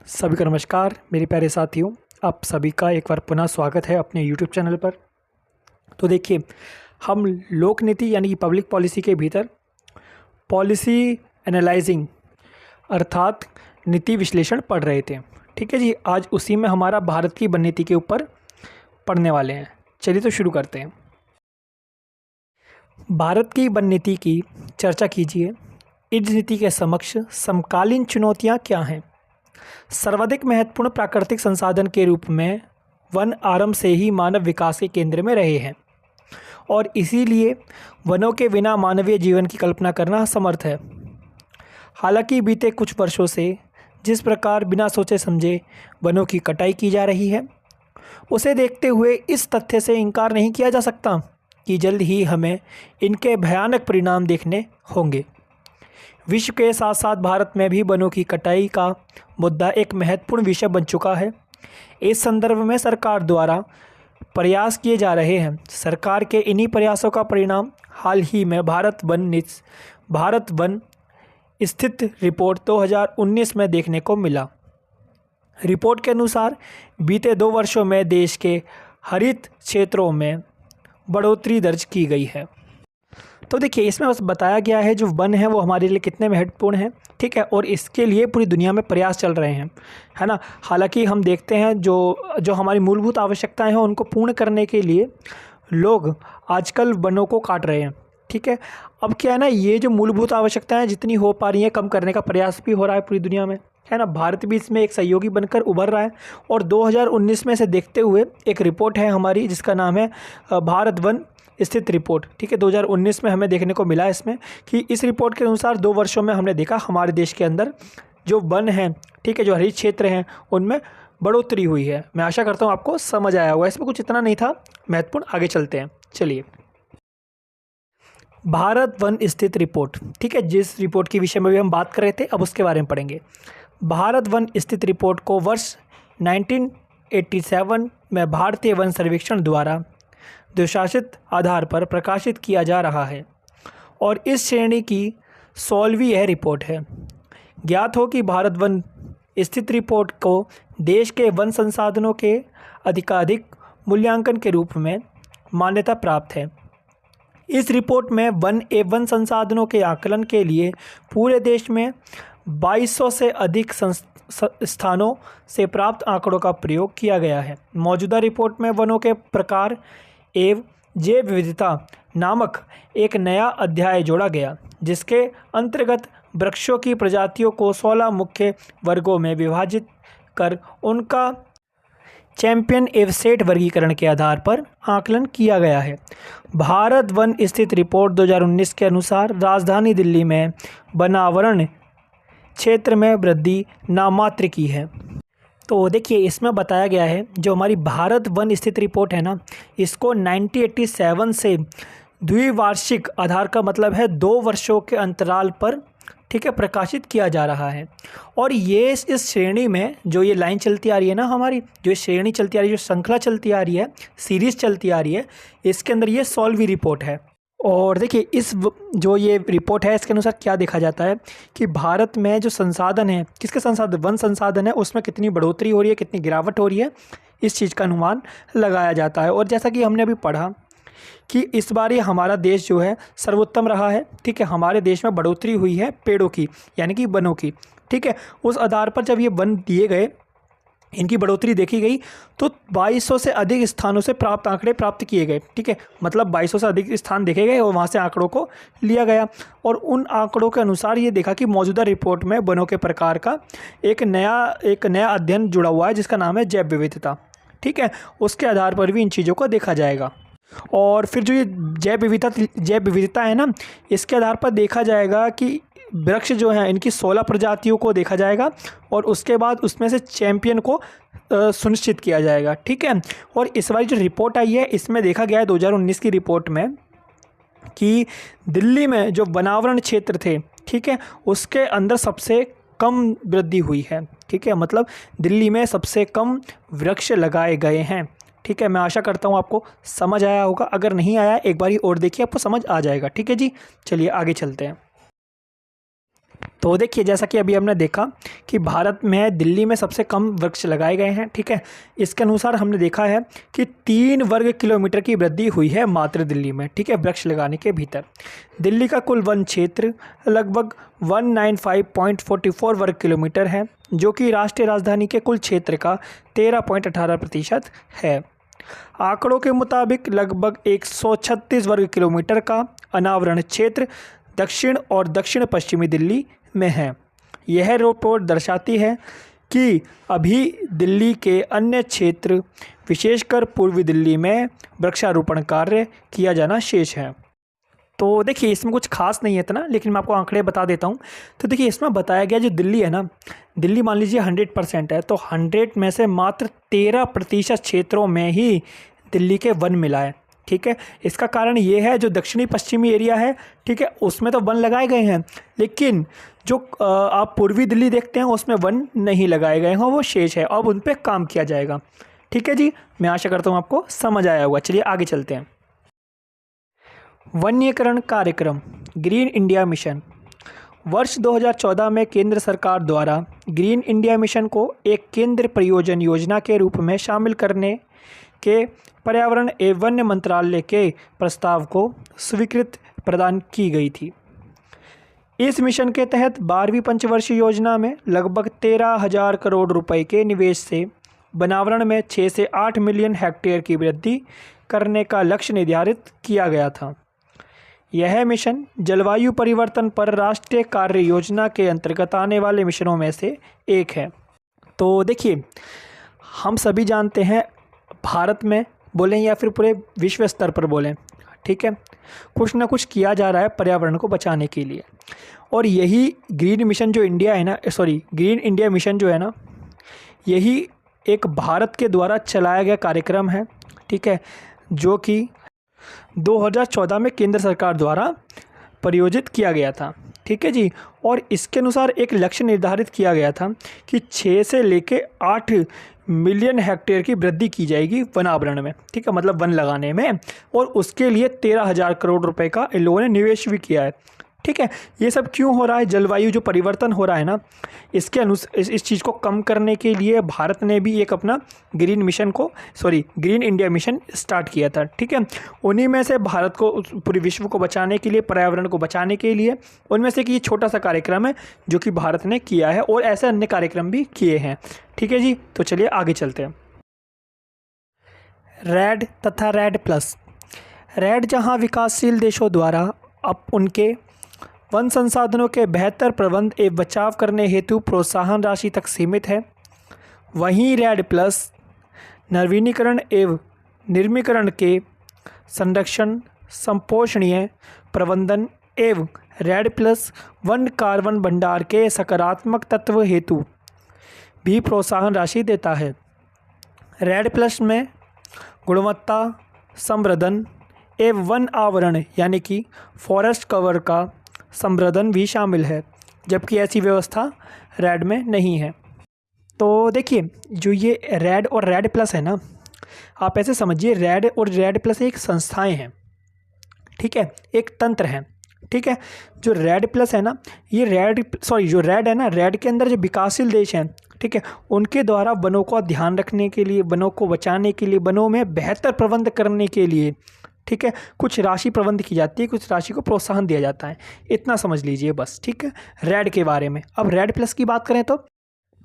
सभी को नमस्कार मेरे प्यारे साथियों। आप सभी का एक बार पुनः स्वागत है अपने YouTube चैनल पर। तो देखिए, हम लोक नीति यानी कि पब्लिक पॉलिसी के भीतर पॉलिसी एनालाइजिंग अर्थात नीति विश्लेषण पढ़ रहे थे। ठीक है जी, आज उसी में हमारा भारत की वन नीति के ऊपर पढ़ने वाले हैं। चलिए तो शुरू करते हैं। भारत की वन नीति की चर्चा कीजिए। इस नीति के समक्ष समकालीन चुनौतियाँ क्या हैं? सर्वाधिक महत्वपूर्ण प्राकृतिक संसाधन के रूप में वन आरंभ से ही मानव विकास के केंद्र में रहे हैं और इसीलिए वनों के बिना मानवीय जीवन की कल्पना करना असमर्थ है। हालांकि बीते कुछ वर्षों से जिस प्रकार बिना सोचे समझे वनों की कटाई की जा रही है, उसे देखते हुए इस तथ्य से इनकार नहीं किया जा सकता कि जल्द ही हमें इनके भयानक परिणाम देखने होंगे। विश्व के साथ साथ भारत में भी वनों की कटाई का मुद्दा एक महत्वपूर्ण विषय बन चुका है। इस संदर्भ में सरकार द्वारा प्रयास किए जा रहे हैं। सरकार के इन्हीं प्रयासों का परिणाम हाल ही में भारत वन स्थित रिपोर्ट 2019 में देखने को मिला। रिपोर्ट के अनुसार बीते 2 वर्षों में देश के हरित क्षेत्रों में बढ़ोतरी दर्ज की गई है। तो देखिए, इसमें बस बताया गया है जो वन है वो हमारे लिए कितने महत्वपूर्ण हैं, ठीक है, और इसके लिए पूरी दुनिया में प्रयास चल रहे हैं, है ना। हालांकि हम देखते हैं जो हमारी मूलभूत आवश्यकताएं हैं उनको पूर्ण करने के लिए लोग आजकल वनों को काट रहे हैं, ठीक है। अब क्या है ना, ये जो मूलभूत आवश्यकताएं जितनी हो पा रही हैं कम करने का प्रयास भी हो रहा है पूरी दुनिया में, है ना। भारत भी इसमें एक सहयोगी बनकर उभर रहा है और 2019 में से देखते हुए एक रिपोर्ट है हमारी जिसका नाम है भारत वन स्थित रिपोर्ट, ठीक है। 2019 में हमें देखने को मिला इसमें कि इस रिपोर्ट के अनुसार 2 वर्षों में हमने देखा हमारे देश के अंदर जो वन हैं, ठीक है, जो हरित क्षेत्र हैं उनमें बढ़ोतरी हुई है। मैं आशा करता हूँ आपको समझ आया होगा। इसमें कुछ इतना नहीं था महत्वपूर्ण। आगे चलते हैं। चलिए, भारत वन स्थित रिपोर्ट, ठीक है, जिस रिपोर्ट के विषय में भी हम बात कर रहे थे अब उसके बारे में पढ़ेंगे। भारत वन स्थित रिपोर्ट को वर्ष 1987 में भारतीय वन सर्वेक्षण द्वारा द्विशासित आधार पर प्रकाशित किया जा रहा है और इस श्रेणी की 16वीं यह रिपोर्ट है। ज्ञात हो कि भारत वन स्थित रिपोर्ट को देश के वन संसाधनों के अधिकाधिक मूल्यांकन के रूप में मान्यता प्राप्त है। इस रिपोर्ट में वन एवं वन संसाधनों के आकलन के लिए पूरे देश में 2200 से अधिक स्थानों से प्राप्त आंकड़ों का प्रयोग किया गया है। मौजूदा रिपोर्ट में वनों के प्रकार एवं जैव विविधता नामक एक नया अध्याय जोड़ा गया, जिसके अंतर्गत वृक्षों की प्रजातियों को 16 मुख्य वर्गों में विभाजित कर उनका चैंपियन एवं सेट वर्गीकरण के आधार पर आकलन किया गया है। भारत वन स्थित रिपोर्ट 2019 के अनुसार राजधानी दिल्ली में वनावरण क्षेत्र में वृद्धि नामात्र की है। तो देखिए, इसमें बताया गया है जो हमारी भारत वन स्थित रिपोर्ट है ना, इसको 1987 से द्विवार्षिक आधार का मतलब है 2 वर्षों के अंतराल पर, ठीक है, प्रकाशित किया जा रहा है। और ये इस श्रेणी में जो ये लाइन चलती आ रही है ना, हमारी जो श्रेणी चलती आ रही है, जो श्रृंखला चलती आ रही है, सीरीज़ चलती आ रही है, इसके अंदर ये 16वीं रिपोर्ट है। और देखिए, जो ये रिपोर्ट है इसके अनुसार क्या देखा जाता है कि भारत में जो संसाधन है, किसके संसाधन, वन संसाधन है, उसमें कितनी बढ़ोतरी हो रही है, कितनी गिरावट हो रही है, इस चीज़ का अनुमान लगाया जाता है। और जैसा कि हमने अभी पढ़ा कि इस बार ये हमारा देश जो है सर्वोत्तम रहा है, ठीक है। हमारे देश में बढ़ोतरी हुई है पेड़ों की यानी कि वनों की, ठीक है। उस आधार पर जब ये वन दिए गए, इनकी बढ़ोतरी देखी गई तो 2200 से अधिक स्थानों से आंकड़े प्राप्त किए गए, ठीक है। मतलब 2200 से अधिक स्थान देखे गए और वहाँ से आंकड़ों को लिया गया और उन आंकड़ों के अनुसार ये देखा कि मौजूदा रिपोर्ट में वनों के प्रकार का एक नया अध्ययन जुड़ा हुआ है जिसका नाम है जैव विविधता, ठीक है। उसके आधार पर भी इन चीज़ों को देखा जाएगा। और फिर जो ये जैव विविधता है ना, इसके आधार पर देखा जाएगा कि वृक्ष जो हैं इनकी 16 प्रजातियों को देखा जाएगा और उसके बाद उसमें से चैंपियन को सुनिश्चित किया जाएगा, ठीक है। और इस बार जो रिपोर्ट आई है इसमें देखा गया है 2019 की रिपोर्ट में कि दिल्ली में जो वनावरण क्षेत्र थे, ठीक है, उसके अंदर सबसे कम वृद्धि हुई है, ठीक है। मतलब दिल्ली में सबसे कम वृक्ष लगाए गए हैं, ठीक है। मैं आशा करता हूँ आपको समझ आया होगा। अगर नहीं आया एक बार और देखिए, आपको समझ आ जाएगा, ठीक है जी। चलिए आगे चलते हैं। तो देखिए, जैसा कि अभी हमने देखा कि भारत में दिल्ली में सबसे कम वृक्ष लगाए गए हैं, ठीक है। इसके अनुसार हमने देखा है कि 3 वर्ग किलोमीटर की वृद्धि हुई है मात्र दिल्ली में, ठीक है, वृक्ष लगाने के भीतर। दिल्ली का कुल वन क्षेत्र लगभग 195.44 वर्ग किलोमीटर है, जो कि राष्ट्रीय राजधानी के कुल क्षेत्र का 13.18% है। आंकड़ों के मुताबिक लगभग 136 वर्ग किलोमीटर का अनावरण क्षेत्र दक्षिण और दक्षिण पश्चिमी दिल्ली में है। यह रिपोर्ट दर्शाती है कि अभी दिल्ली के अन्य क्षेत्र, विशेषकर पूर्वी दिल्ली में वृक्षारोपण कार्य किया जाना शेष है। तो देखिए, इसमें कुछ खास नहीं है इतना, लेकिन मैं आपको आंकड़े बता देता हूँ। तो देखिए, इसमें बताया गया जो दिल्ली है ना, दिल्ली मान लीजिए 100% है, तो 100 में से मात्र 13% क्षेत्रों में ही दिल्ली के वन मिला है, ठीक है। इसका कारण ये है, जो दक्षिणी पश्चिमी एरिया है, ठीक है, उसमें तो वन लगाए गए हैं, लेकिन जो आप पूर्वी दिल्ली देखते हैं उसमें वन नहीं लगाए गए हैं, वो शेष है। अब उन पर काम किया जाएगा, ठीक है जी। मैं आशा करता हूँ आपको समझ आया होगा। चलिए आगे चलते हैं। वनीकरण कार्यक्रम, ग्रीन इंडिया मिशन। वर्ष 2014 में केंद्र सरकार द्वारा ग्रीन इंडिया मिशन को एक केंद्र परियोजना योजना के रूप में शामिल करने के पर्यावरण एवं वन मंत्रालय के प्रस्ताव को स्वीकृति प्रदान की गई थी। इस मिशन के तहत 12वीं पंचवर्षीय योजना में लगभग 13,000 करोड़ रुपए के निवेश से वनावरण में 6 से 8 मिलियन हेक्टेयर की वृद्धि करने का लक्ष्य निर्धारित किया गया था। यह मिशन जलवायु परिवर्तन पर राष्ट्रीय कार्य योजना के अंतर्गत आने वाले मिशनों में से एक है। तो देखिए, हम सभी जानते हैं, भारत में बोलें या फिर पूरे विश्व स्तर पर बोलें, ठीक है, कुछ ना कुछ किया जा रहा है पर्यावरण को बचाने के लिए। और यही ग्रीन मिशन जो इंडिया है ना, ग्रीन इंडिया मिशन जो है ना, यही एक भारत के द्वारा चलाया गया कार्यक्रम है, ठीक है, जो कि 2014 में केंद्र सरकार द्वारा प्रायोजित किया गया था, ठीक है जी। और इसके अनुसार एक लक्ष्य निर्धारित किया गया था कि 6 से लेके 8 मिलियन हेक्टेयर की वृद्धि की जाएगी वनावरण में, ठीक है, मतलब वन लगाने में। और उसके लिए 13,000 करोड़ रुपए का इन लोगों ने निवेश भी किया है, ठीक है। ये सब क्यों हो रहा है? जलवायु जो परिवर्तन हो रहा है ना, इसके इस चीज़ को कम करने के लिए भारत ने भी एक अपना ग्रीन इंडिया मिशन स्टार्ट किया था, ठीक है। उन्हीं में से भारत को, पूरे विश्व को बचाने के लिए, पर्यावरण को बचाने के लिए, उनमें से कि ये छोटा सा कार्यक्रम है जो कि भारत ने किया है, और ऐसे अन्य कार्यक्रम भी किए हैं, ठीक है जी। तो चलिए आगे चलते हैं। रेड तथा रेड प्लस। रेड जहां विकासशील देशों द्वारा अब उनके वन संसाधनों के बेहतर प्रबंध एवं बचाव करने हेतु प्रोत्साहन राशि तक सीमित है, वहीं रेड प्लस नवीनीकरण एवं निर्मीकरण के संरक्षण, संपोषणीय प्रबंधन एवं रेड प्लस वन कार्बन भंडार के सकारात्मक तत्व हेतु भी प्रोत्साहन राशि देता है। रेड प्लस में गुणवत्ता संवर्धन एवं वन आवरण यानी कि फॉरेस्ट कवर का संवर्धन भी शामिल है, जबकि ऐसी व्यवस्था रेड में नहीं है। तो देखिए, जो ये रेड और रेड प्लस है ना, आप ऐसे समझिए, रेड और रेड प्लस एक संस्थाएं हैं, ठीक है, एक तंत्र है, ठीक है। जो रेड प्लस है ना, ये जो रेड है ना, रेड के अंदर जो विकासशील देश हैं, ठीक है, उनके द्वारा वनों का ध्यान रखने के लिए, वनों को बचाने के लिए, वनों में बेहतर प्रबंध करने के लिए, ठीक है, कुछ राशि प्रबंध की जाती है, कुछ राशि को प्रोत्साहन दिया जाता है। इतना समझ लीजिए बस, ठीक है, रेड के बारे में। अब रेड प्लस की बात करें तो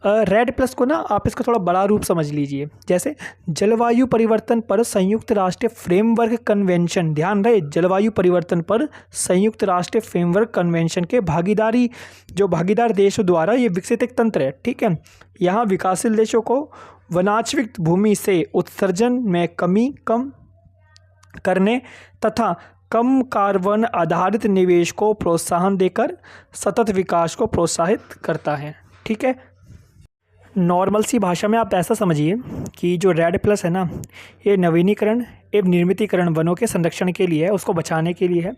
रेड प्लस को ना, आप इसका थोड़ा बड़ा रूप समझ लीजिए। जैसे जलवायु परिवर्तन पर संयुक्त राष्ट्र फ्रेमवर्क कन्वेंशन, ध्यान रहे, जलवायु परिवर्तन पर संयुक्त राष्ट्र फ्रेमवर्क कन्वेंशन के भागीदार देशों द्वारा ये विकसित एक तंत्र है, ठीक है। यहाँ विकासशील देशों को वनाच्छादित भूमि से उत्सर्जन में कम करने तथा कम कार्बन आधारित निवेश को प्रोत्साहन देकर सतत विकास को प्रोत्साहित करता है, ठीक है। नॉर्मल सी भाषा में आप ऐसा समझिए कि जो रेड प्लस है ना, ये नवीनीकरण एवं निर्मितीकरण वनों के संरक्षण के लिए है, उसको बचाने के लिए है,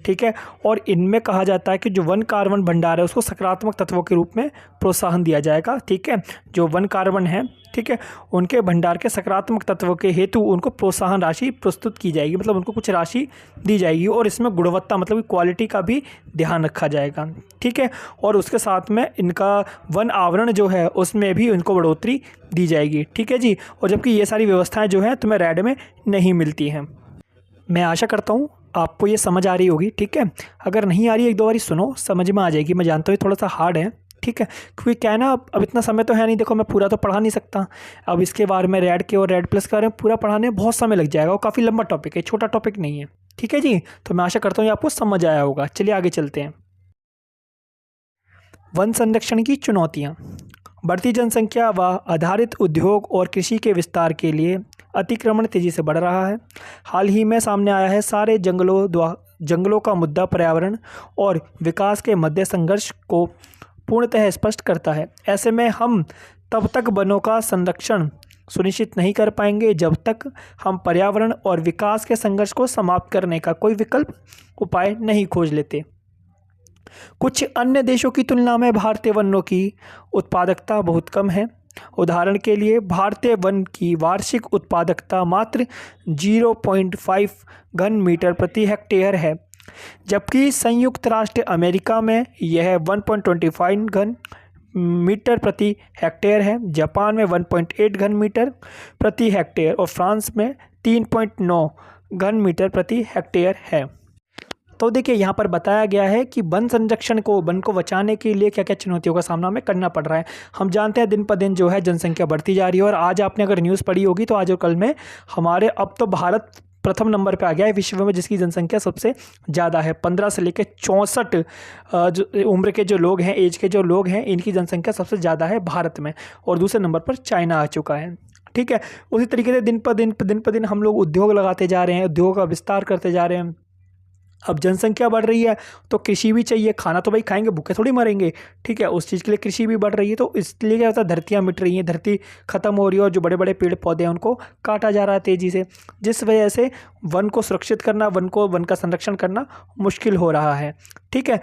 ठीक है। और इनमें कहा जाता है कि जो वन कार्बन भंडार है उसको सकारात्मक तत्वों के रूप में प्रोत्साहन दिया जाएगा, ठीक है। जो वन कार्बन है, ठीक है, उनके भंडार के सकारात्मक तत्वों के हेतु उनको प्रोत्साहन राशि प्रस्तुत की जाएगी, मतलब उनको कुछ राशि दी जाएगी और इसमें गुणवत्ता मतलब क्वालिटी का भी ध्यान रखा जाएगा। ठीक है, और उसके साथ में इनका वन आवरण जो है उसमें भी इनको बढ़ोतरी दी जाएगी। ठीक है जी, और जबकि ये सारी व्यवस्थाएं जो हैं तुम्हें रेड में नहीं मिलती हैं। मैं आशा करता हूँ आपको ये समझ आ रही होगी। ठीक है, अगर नहीं आ रही एक दो बारी सुनो, समझ में आ जाएगी। मैं जानता हूँ थोड़ा सा हार्ड है, ठीक है, क्योंकि क्या है ना, अब इतना समय तो है नहीं, देखो मैं पूरा तो पढ़ा नहीं सकता। अब इसके बारे में रेड के और रेड प्लस के बारे में पूरा पढ़ाने में बहुत समय लग जाएगा और काफ़ी लंबा टॉपिक है, छोटा टॉपिक नहीं है। ठीक है जी, तो मैं आशा करता हूँ ये आपको समझ आया होगा। चलिए आगे चलते हैं। वन संरक्षण की चुनौतियाँ। बढ़ती जनसंख्या व आधारित उद्योग और कृषि के विस्तार के लिए अतिक्रमण तेजी से बढ़ रहा है। हाल ही में सामने आया है सारे जंगलों का मुद्दा पर्यावरण और विकास के मध्य संघर्ष को पूर्णतः स्पष्ट करता है। ऐसे में हम तब तक वनों का संरक्षण सुनिश्चित नहीं कर पाएंगे जब तक हम पर्यावरण और विकास के संघर्ष को समाप्त करने का कोई विकल्प उपाय नहीं खोज लेते। कुछ अन्य देशों की तुलना में भारतीय वनों की उत्पादकता बहुत कम है। उदाहरण के लिए भारतीय वन की वार्षिक उत्पादकता मात्र 0.5 घन मीटर प्रति हेक्टेयर है, जबकि संयुक्त राष्ट्र अमेरिका में यह 1.25 घन मीटर प्रति हेक्टेयर है, जापान में 1.8 घन मीटर प्रति हेक्टेयर और फ्रांस में 3.9 घन मीटर प्रति हेक्टेयर है। तो देखिए यहाँ पर बताया गया है कि वन संरक्षण को, वन को बचाने के लिए क्या क्या चुनौतियों का सामना हमें करना पड़ रहा है। हम जानते हैं दिन पर दिन जो है जनसंख्या बढ़ती जा रही है और आज आपने अगर न्यूज़ पढ़ी होगी तो आज और कल में हमारे अब तो भारत प्रथम नंबर पे आ गया है विश्व में, जिसकी जनसंख्या सबसे ज़्यादा है। 15 से लेकर 64 उम्र के जो लोग हैं, एज के जो लोग हैं, इनकी जनसंख्या सबसे ज़्यादा है भारत में और दूसरे नंबर पर चाइना आ चुका है। ठीक है, उसी तरीके से दिन पर दिन हम लोग उद्योग लगाते जा रहे हैं, उद्योग का विस्तार करते जा रहे हैं। अब जनसंख्या बढ़ रही है तो कृषि भी चाहिए, खाना तो भाई खाएंगे, भूखे थोड़ी मरेंगे। ठीक है, उस चीज़ के लिए कृषि भी बढ़ रही है, तो इसलिए क्या होता है, धरतियाँ मिट रही हैं, धरती खत्म हो रही है और जो बड़े बड़े पेड़ पौधे हैं उनको काटा जा रहा है तेज़ी से, जिस वजह से वन को सुरक्षित करना, वन का संरक्षण करना मुश्किल हो रहा है। ठीक है,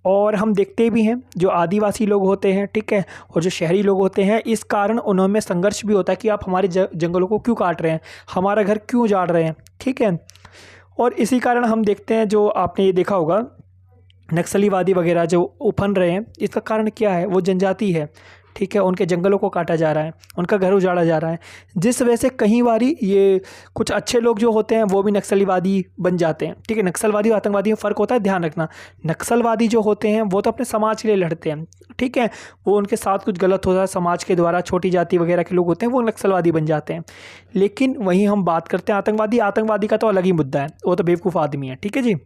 और हम देखते भी हैं जो आदिवासी लोग होते हैं, ठीक है, और जो शहरी लोग होते हैं, इस कारण उनमें संघर्ष भी होता है कि आप हमारे जंगलों को क्यों काट रहे हैं, हमारा घर क्यों उजाड़ रहे हैं। ठीक है, और इसी कारण हम देखते हैं, जो आपने ये देखा होगा नक्सलीवादी वगैरह जो उफन रहे हैं, इसका कारण क्या है, वो जनजाति है। ठीक है, उनके जंगलों को काटा जा रहा है, उनका घर उजाड़ा जा रहा है, जिस वजह से कई बारी ये कुछ अच्छे लोग जो होते हैं वो भी नक्सलवादी बन जाते हैं। ठीक है, नक्सलवादी और आतंकवादी में फ़र्क होता है, ध्यान रखना। नक्सलवादी जो होते हैं वो तो अपने समाज के लिए लड़ते हैं, ठीक है, वो उनके साथ कुछ गलत होता है समाज के द्वारा, छोटी जाति वगैरह के लोग होते हैं वो नक्सलवादी बन जाते हैं। लेकिन वहीं हम बात करते हैं आतंकवादी का तो अलग ही मुद्दा है, वो तो बेवकूफ़ आदमी है। ठीक है जी,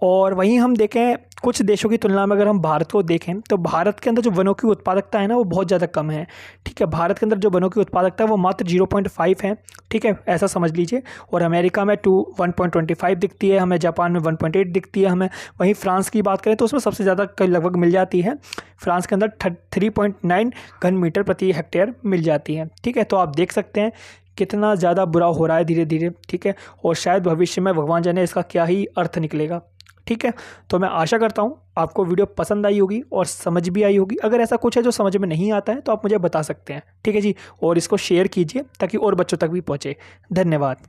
और वहीं हम देखें कुछ देशों की तुलना में अगर हम भारत को देखें तो भारत के अंदर जो वनों की उत्पादकता है ना वो बहुत ज़्यादा कम है। ठीक है, भारत के अंदर जो वनों की उत्पादकता है वो मात्र 0.5 है। ठीक है, ऐसा समझ लीजिए, और अमेरिका में 1.25 दिखती है, हमें जापान में 1.8 दिखती है हमें। वहीं फ्रांस की बात करें तो उसमें सबसे ज़्यादा लगभग मिल जाती है, फ्रांस के अंदर 3.9 घन मीटर प्रति हेक्टेयर मिल जाती है। ठीक है, तो आप देख सकते हैं कितना ज़्यादा बुरा हो रहा है धीरे धीरे। ठीक है, और शायद भविष्य में भगवान जाने इसका क्या ही अर्थ निकलेगा। ठीक है, तो मैं आशा करता हूँ आपको वीडियो पसंद आई होगी और समझ भी आई होगी। अगर ऐसा कुछ है जो समझ में नहीं आता है तो आप मुझे बता सकते हैं। ठीक है जी, और इसको शेयर कीजिए ताकि और बच्चों तक भी पहुँचे। धन्यवाद।